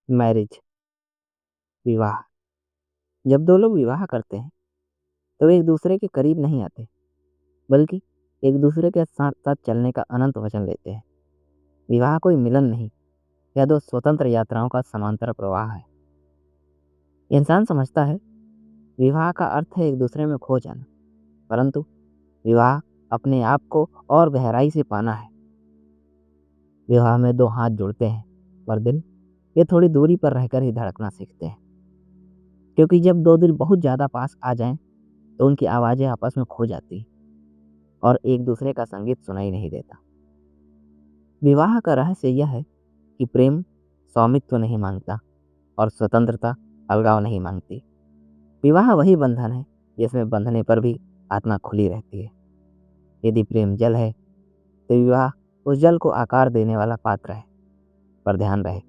Marriage, विवाह। जब दो लोग विवाह करते हैं तो वे एक दूसरे के करीब नहीं आते, बल्कि एक दूसरे के साथ साथ चलने का अनंत वचन लेते हैं। विवाह कोई मिलन नहीं, यह दो स्वतंत्र यात्राओं का समांतर प्रवाह है। इंसान समझता है विवाह का अर्थ है एक दूसरे में खो जाना, परंतु विवाह अपने आप को और गहराई से पाना है। विवाह में दो हाथ जुड़ते हैं, पर दिल ये थोड़ी दूरी पर रहकर ही धड़कना सीखते हैं। क्योंकि जब दो दिल बहुत ज़्यादा पास आ जाएं तो उनकी आवाज़ें आपस में खो जाती और एक दूसरे का संगीत सुनाई नहीं देता। विवाह का रहस्य यह है कि प्रेम स्वामित्व नहीं मांगता और स्वतंत्रता अलगाव नहीं मांगती। विवाह वही बंधन है जिसमें बंधने पर भी आत्मा खुली रहती है। यदि प्रेम जल है तो विवाह उस जल को आकार देने वाला पात्र है। पर ध्यान रहे,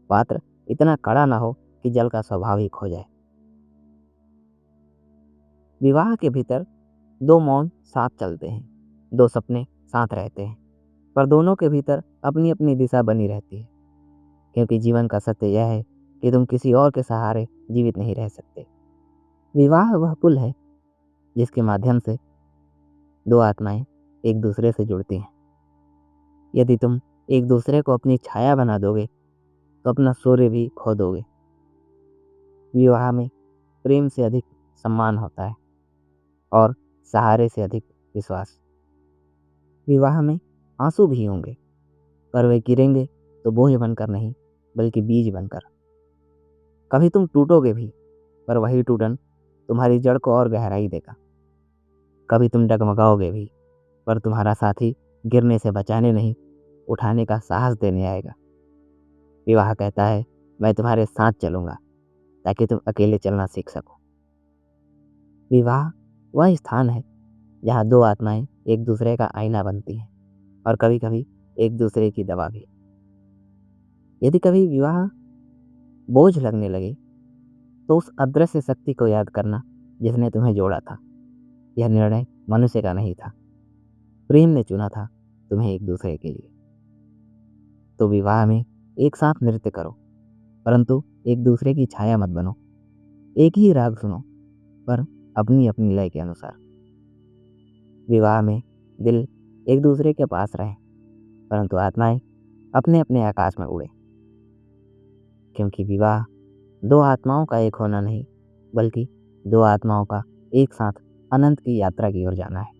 पात्र इतना कड़ा ना हो कि जल का स्वभाव ही खो जाए। विवाह के भीतर दो मौन साथ चलते हैं, दो सपने साथ रहते हैं, पर दोनों के भीतर अपनी अपनी दिशा बनी रहती है। क्योंकि जीवन का सत्य यह है कि तुम किसी और के सहारे जीवित नहीं रह सकते। विवाह वह पुल है जिसके माध्यम से दो आत्माएं एक दूसरे से जुड़ती हैं। यदि तुम एक दूसरे को अपनी छाया बना दोगे तो अपना सूर्य भी खो दोगे। विवाह में प्रेम से अधिक सम्मान होता है और सहारे से अधिक विश्वास। विवाह में आंसू भी होंगे, पर वे गिरेंगे तो बोझ बनकर नहीं, बल्कि बीज बनकर। कभी तुम टूटोगे भी, पर वही टूटन तुम्हारी जड़ को और गहराई देगा। कभी तुम डगमगाओगे भी, पर तुम्हारा साथी गिरने से बचाने नहीं, उठाने का साहस देने आएगा। विवाह कहता है, मैं तुम्हारे साथ चलूंगा ताकि तुम अकेले चलना सीख सको। विवाह वह स्थान है जहाँ दो आत्माएं एक दूसरे का आईना बनती हैं और कभी कभी एक दूसरे की दवा भी। यदि कभी विवाह बोझ लगने लगे तो उस अदृश्य शक्ति को याद करना जिसने तुम्हें जोड़ा था। यह निर्णय मनुष्य का नहीं था, प्रेम ने चुना था तुम्हें एक दूसरे के लिए। तो विवाह में एक साथ नृत्य करो, परंतु एक दूसरे की छाया मत बनो। एक ही राग सुनो, पर अपनी अपनी लय के अनुसार। विवाह में दिल एक दूसरे के पास रहे, परंतु आत्माएं अपने अपने आकाश में उड़े। क्योंकि विवाह दो आत्माओं का एक होना नहीं, बल्कि दो आत्माओं का एक साथ अनंत की यात्रा की ओर जाना है।